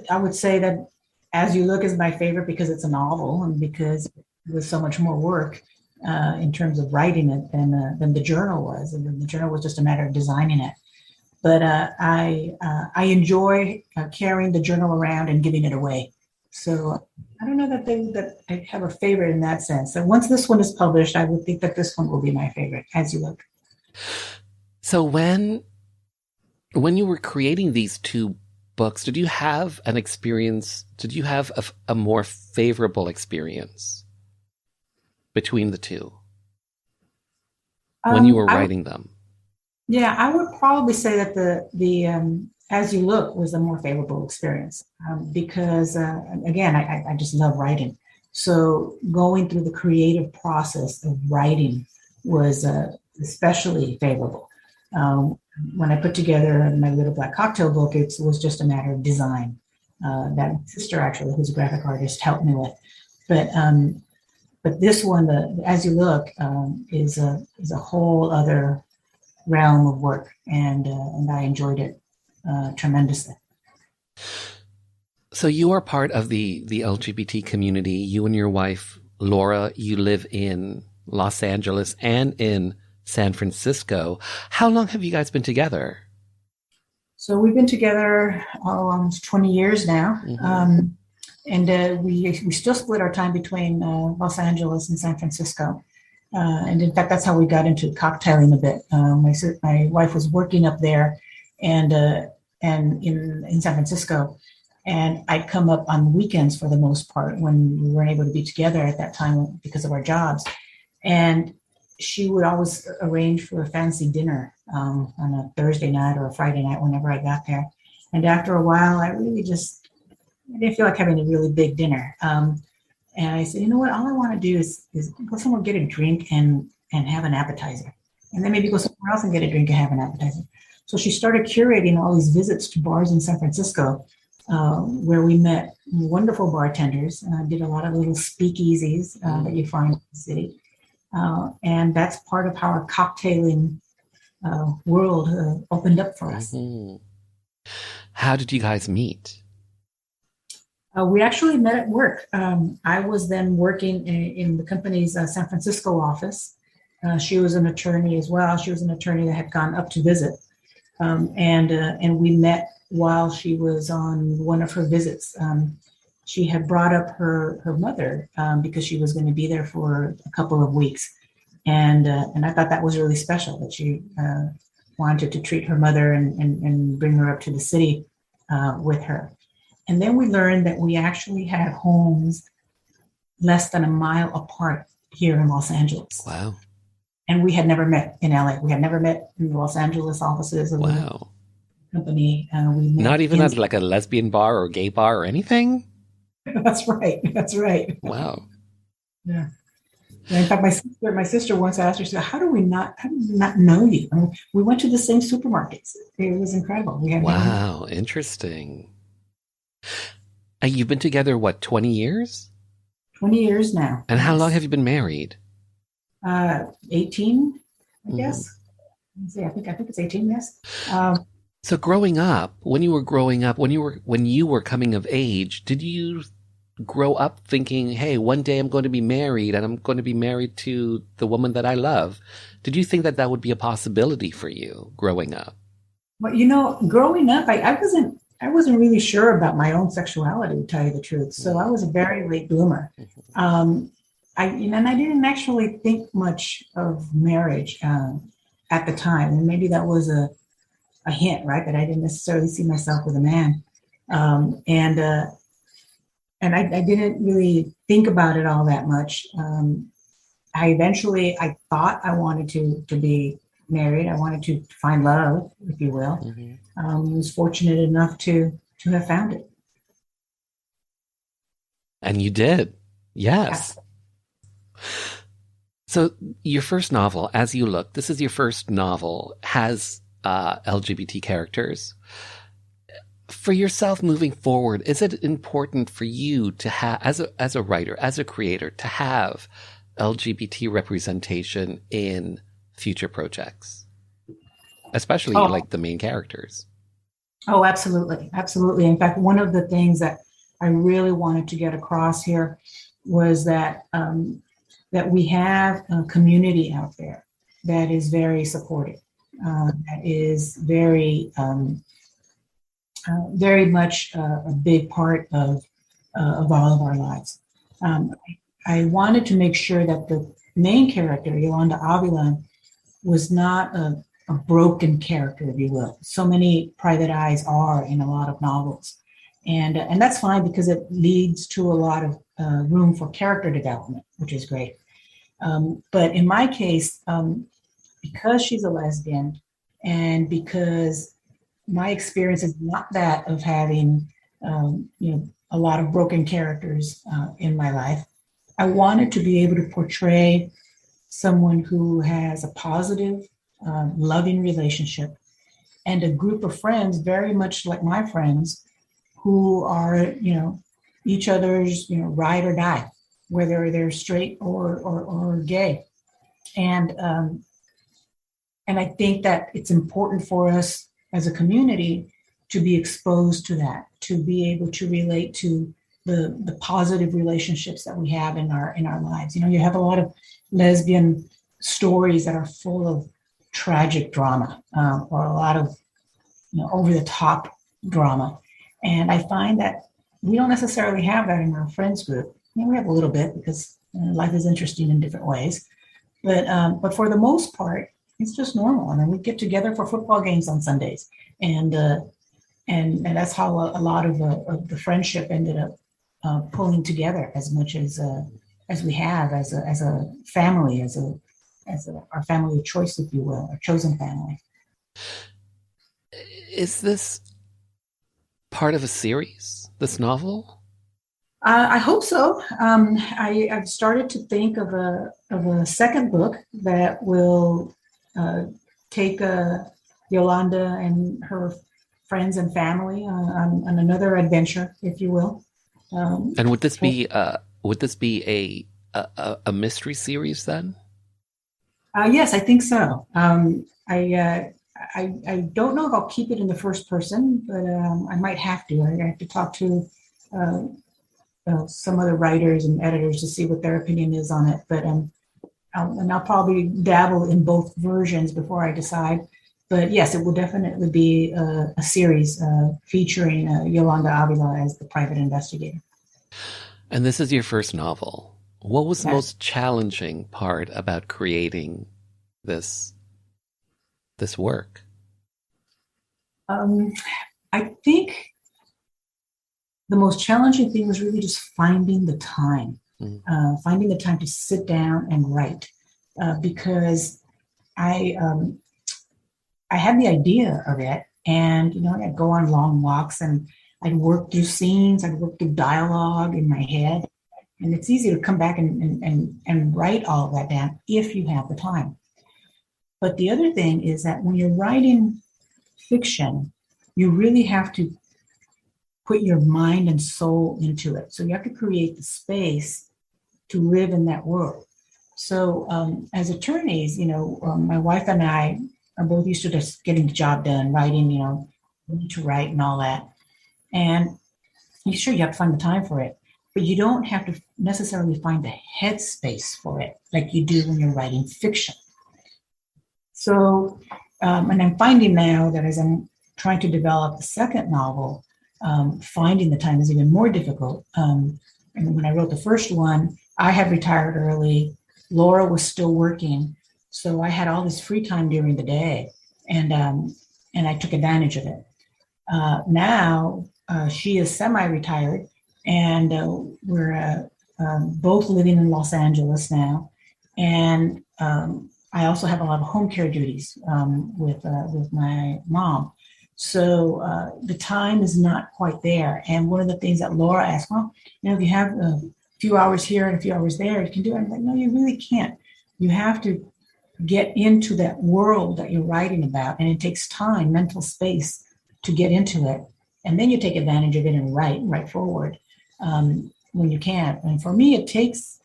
I would say that As You Look is my favorite because it's a novel and because it was so much more work in terms of writing it than the journal was. And the journal was just a matter of designing it. But I enjoy carrying the journal around and giving it away. So I don't know that I have a favorite in that sense. And once this one is published, I would think that this one will be my favorite, As You Look. So when you were creating these 2 books, did you have an experience? Did you have a more favorable experience between the 2 when you were writing them? Yeah, I would probably say that the As You Look was a more favorable experience because, again, I just love writing. So going through the creative process of writing was especially favorable. When I put together my Little Black Cocktail book, it was just a matter of design that my sister, actually, who's a graphic artist, helped me with. But this one, the As You Look, is a whole other realm of work, and I enjoyed it tremendously. So you are part of the LGBT community. You and your wife, Laura, you live in Los Angeles and in San Francisco. How long have you guys been together? So we've been together almost 20 years now. Mm-hmm. And we still split our time between Los Angeles and San Francisco. And in fact, that's how we got into cocktailing a bit. My wife was working up there and in San Francisco, and I'd come up on weekends for the most part when we weren't able to be together at that time because of our jobs. And she would always arrange for a fancy dinner on a Thursday night or a Friday night whenever I got there. And after a while, I didn't feel like having a really big dinner. And I said, you know what, all I want to do is go somewhere, get a drink and have an appetizer. And then maybe go somewhere else and get a drink and have an appetizer. So she started curating all these visits to bars in San Francisco where we met wonderful bartenders. Did a lot of little speakeasies that you find in the city. And that's part of how our cocktailing world opened up for us. Mm-hmm. How did you guys meet? We actually met at work. I was then working in the company's San Francisco office. She was an attorney as well. She was an attorney that had gone up to visit. And we met while she was on one of her visits. She had brought up her mother because she was going to be there for a couple of weeks. And I thought that was really special that she wanted to treat her mother and bring her up to the city with her. And then we learned that we actually had homes less than a mile apart here in Los Angeles. Wow. And we had never met in LA. We had never met in the Los Angeles offices of the company. We met not even at like a lesbian bar or gay bar or anything? That's right. That's right. Wow. Yeah. In fact, my sister once asked her, she said, how do we not know you? I mean, we went to the same supermarkets. It was incredible. Wow. Interesting. You've been together, 20 years? 20 years now. And how long have you been married? 18, I guess. Let's see, I think it's 18, yes. So growing up, when you were coming of age, did you grow up thinking, hey, one day I'm going to be married and I'm going to be married to the woman that I love? Did you think that would be a possibility for you growing up? Well, growing up, I wasn't really sure about my own sexuality, to tell you the truth. So I was a very late bloomer. I didn't actually think much of marriage at the time. And maybe that was a hint, right? That I didn't necessarily see myself with a man. And I didn't really think about it all that much. I thought I wanted to be married. I wanted to find love, if you will. Mm-hmm. I was fortunate enough to have found it. And you did. Yes. So your first novel, As You Look, this is your first novel, has LGBT characters. For yourself moving forward, is it important for you to have, as a writer, as a creator, to have LGBT representation in future projects, especially like the main characters? Oh, absolutely. Absolutely. In fact, one of the things that I really wanted to get across here was that that we have a community out there that is very supportive, that is very much a big part of all of our lives. I wanted to make sure that the main character, Yolanda Avila, was not a broken character, if you will. So many private eyes are in a lot of novels. And that's fine because it leads to a lot of room for character development, which is great. But in my case, because she's a lesbian and because my experience is not that of having, a lot of broken characters in my life, I wanted to be able to portray someone who has a positive, loving relationship and a group of friends very much like my friends who are, each other's, ride or die, whether they're straight or gay. And I think that it's important for us as a community to be exposed to that, to be able to relate to the positive relationships that we have in our lives. You have a lot of lesbian stories that are full of tragic drama or a lot of over the top drama. And I find that we don't necessarily have that in our friends group. We have a little bit because life is interesting in different ways. But for the most part, it's just normal. I mean, we get together for football games on Sundays, and that's how a lot of the friendship ended up pulling together as much as we have as a family, as our family of choice, if you will, our chosen family. Is this part of a series, this novel? I hope so. I've started to think of a second book that will take Yolanda and her friends and family on another adventure, if you will. And would this be a mystery series then? Yes, I think so. I don't know if I'll keep it in the first person, but I might have to. I have to talk to some other writers and editors to see what their opinion is on it. But I'll probably dabble in both versions before I decide. But yes, it will definitely be a series featuring Yolanda Avila as the private investigator. And this is your first novel. What was the most challenging part about creating this work? I think the most challenging thing was really just finding the time, to sit down and write, because I had the idea of it, and I'd go on long walks and I'd work through scenes, I'd work through dialogue in my head, and it's easy to come back and write all of that down if you have the time. But the other thing is that when you're writing fiction, you really have to put your mind and soul into it. So you have to create the space to live in that world. So as attorneys, my wife and I are both used to just getting the job done, writing, we need to write and all that. And sure, you have to find the time for it, but you don't have to necessarily find the headspace for it like you do when you're writing fiction. So, and I'm finding now that as I'm trying to develop the second novel, finding the time is even more difficult. And when I wrote the first one, I had retired early. Laura was still working. So I had all this free time during the day, and I took advantage of it. Now she is semi-retired, and we're both living in Los Angeles now. And I also have a lot of home care duties with my mom. So the time is not quite there. And one of the things that Laura asked, if you have a few hours here and a few hours there, you can do it. I'm like, no, you really can't. You have to get into that world that you're writing about. And it takes time, mental space to get into it. And then you take advantage of it and write forward when you can. And for me, it takes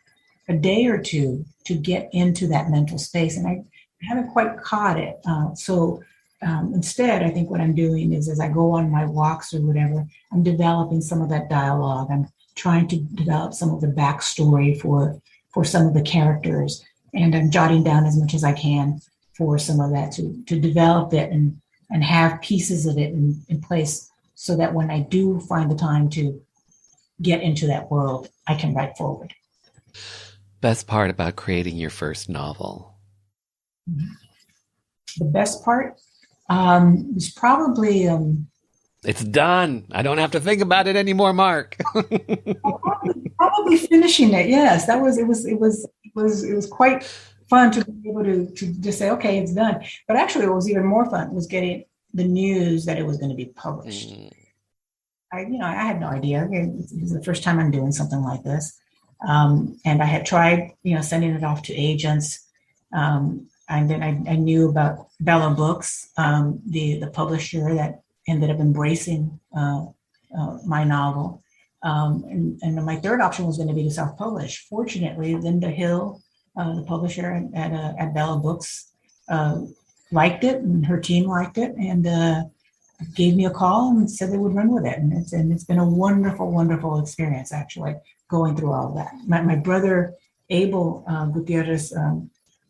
a day or two to get into that mental space. And I haven't quite caught it. So instead, I think what I'm doing is as I go on my walks or whatever, I'm developing some of that dialogue. I'm trying to develop some of the backstory for some of the characters. And I'm jotting down as much as I can for some of that to develop it and have pieces of it in place so that when I do find the time to get into that world, I can write forward. Best part about creating your first novel? The best part was probably... it's done. I don't have to think about it anymore, Mark. probably finishing it. Yes, it was quite fun to be able to just say, okay, it's done. But actually, what was even more fun was getting the news that it was going to be published. I had no idea. It was the first time I'm doing something like this. And I had tried, sending it off to agents. And then I knew about Bella Books, the publisher that ended up embracing my novel. And my third option was going to be to self-publish. Fortunately, Linda Hill, the publisher at Bella Books, liked it, and her team liked it, and gave me a call and said they would run with it. And it's been a wonderful, wonderful experience, actually, going through all of that. My brother, Abel Gutierrez,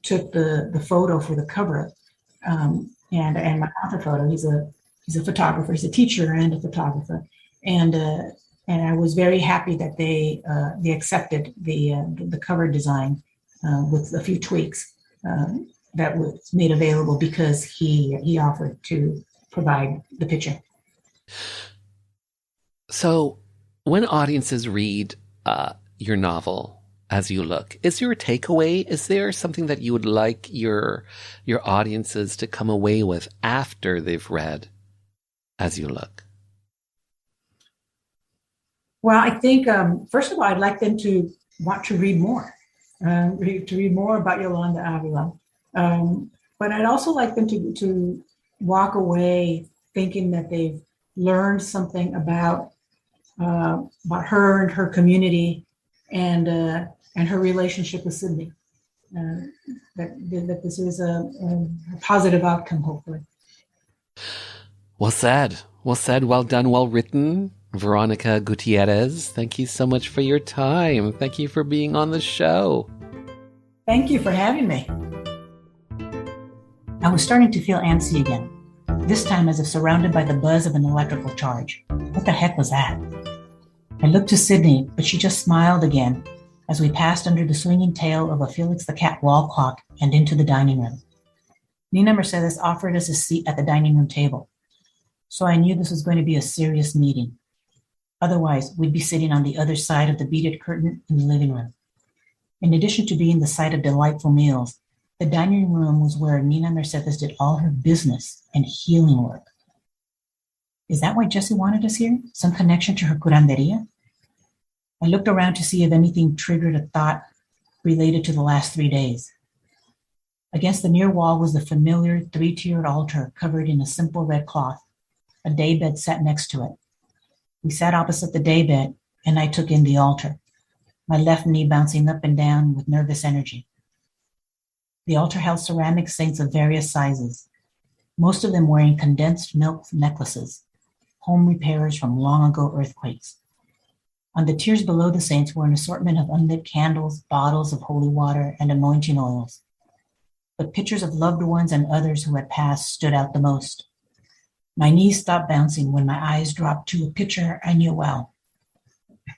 took the photo for the cover, and my author photo. He's a photographer. He's a teacher and a photographer, and I was very happy that they accepted the cover design with a few tweaks. that was made available because he offered to provide the picture. So when audiences read your novel, As You Look, is there a takeaway? Is there something that you would like your audiences to come away with after they've read As You Look? Well, I think, first of all, I'd like them to want to read more, about Yolanda Avila. But I'd also like them to walk away thinking that they've learned something about her and her community and her relationship with Sydney. That this is a positive outcome, hopefully. Well said. Well said. Well done. Well written. Verónica Gutiérrez, thank you so much for your time. Thank you for being on the show. Thank you for having me. I was starting to feel antsy again, this time as if surrounded by the buzz of an electrical charge. What the heck was that? I looked to Sydney, but she just smiled again as we passed under the swinging tail of a Felix the Cat wall clock and into the dining room. Nina Mercedes offered us a seat at the dining room table, so I knew this was going to be a serious meeting. Otherwise, we'd be sitting on the other side of the beaded curtain in the living room. In addition to being the site of delightful meals, the dining room was where Nina Mercedes did all her business and healing work. Is that why Jessie wanted us here? Some connection to her curanderia? I looked around to see if anything triggered a thought related to the last 3 days. Against the near wall was the familiar 3-tiered altar covered in a simple red cloth. A daybed sat next to it. We sat opposite the daybed, and I took in the altar, my left knee bouncing up and down with nervous energy. The altar held ceramic saints of various sizes, most of them wearing condensed milk necklaces, home repairers from long ago earthquakes. On the tiers below the saints were an assortment of unlit candles, bottles of holy water, and anointing oils. But pictures of loved ones and others who had passed stood out the most. My knees stopped bouncing when my eyes dropped to a picture I knew well,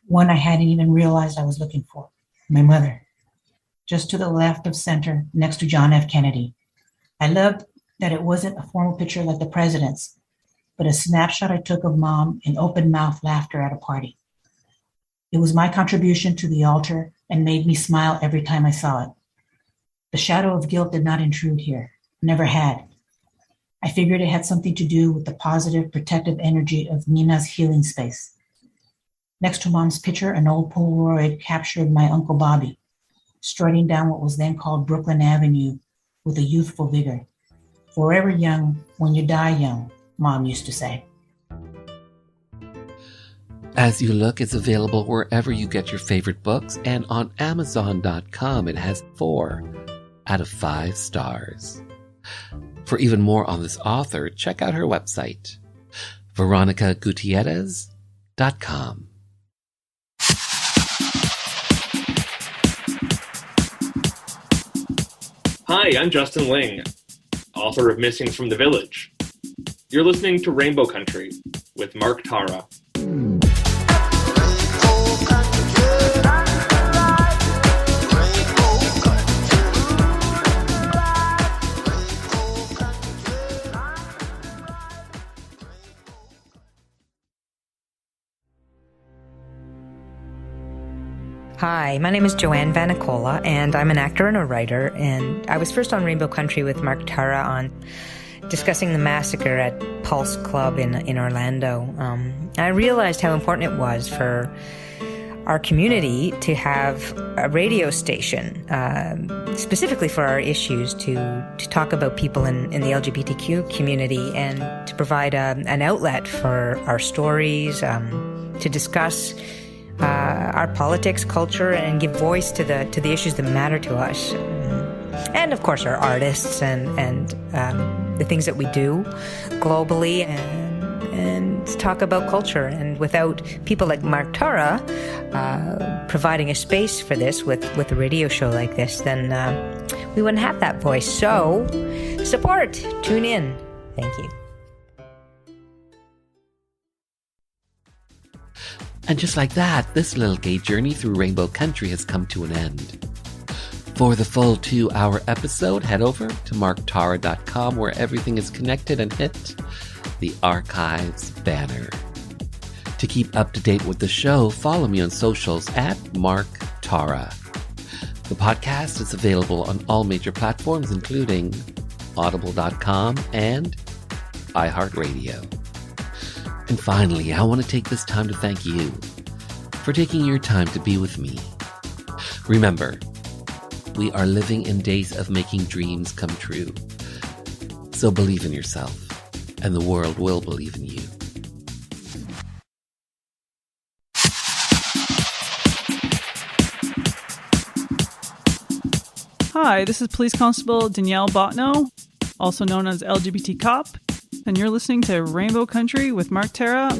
one I hadn't even realized I was looking for, my mother, just to the left of center next to John F. Kennedy. I loved that it wasn't a formal picture like the president's, but a snapshot I took of Mom in open-mouth laughter at a party. It was my contribution to the altar and made me smile every time I saw it. The shadow of guilt did not intrude here, never had. I figured it had something to do with the positive, protective energy of Nina's healing space. Next to Mom's picture, an old Polaroid captured my Uncle Bobby, strutting down what was then called Brooklyn Avenue with a youthful vigor. Forever young when you die young, Mom used to say. As You Look is available wherever you get your favorite books, and on Amazon.com it has 4 out of 5 stars. For even more on this author, check out her website, VeronicaGutierrez.com. Hi, I'm Justin Ling, author of Missing from the Village. You're listening to Rainbow Country with Mark Tara. Hi, my name is Joanne Vanicola, and I'm an actor and a writer, and I was first on Rainbow Country with Mark Tara on discussing the massacre at Pulse Club in Orlando. I realized how important it was for our community to have a radio station, specifically for our issues, to talk about people in the LGBTQ community and to provide an outlet for our stories, to discuss our politics, culture, and give voice to the issues that matter to us, and of course our artists and the things that we do globally, and talk about culture. And without people like Mark Tara providing a space for this with a radio show like this, then we wouldn't have that voice. So support, tune in. Thank you. And just like that, this little gay journey through Rainbow Country has come to an end. For the full 2-hour episode, head over to marktara.com where everything is connected and hit the archives banner. To keep up to date with the show, follow me on socials at Mark Tara. The podcast is available on all major platforms, including audible.com and iHeartRadio. And finally, I want to take this time to thank you for taking your time to be with me. Remember, we are living in days of making dreams come true. So believe in yourself, and the world will believe in you. Hi, this is Police Constable Danielle Botno, also known as LGBT Cop, and you're listening to Rainbow Country with Mark Tara.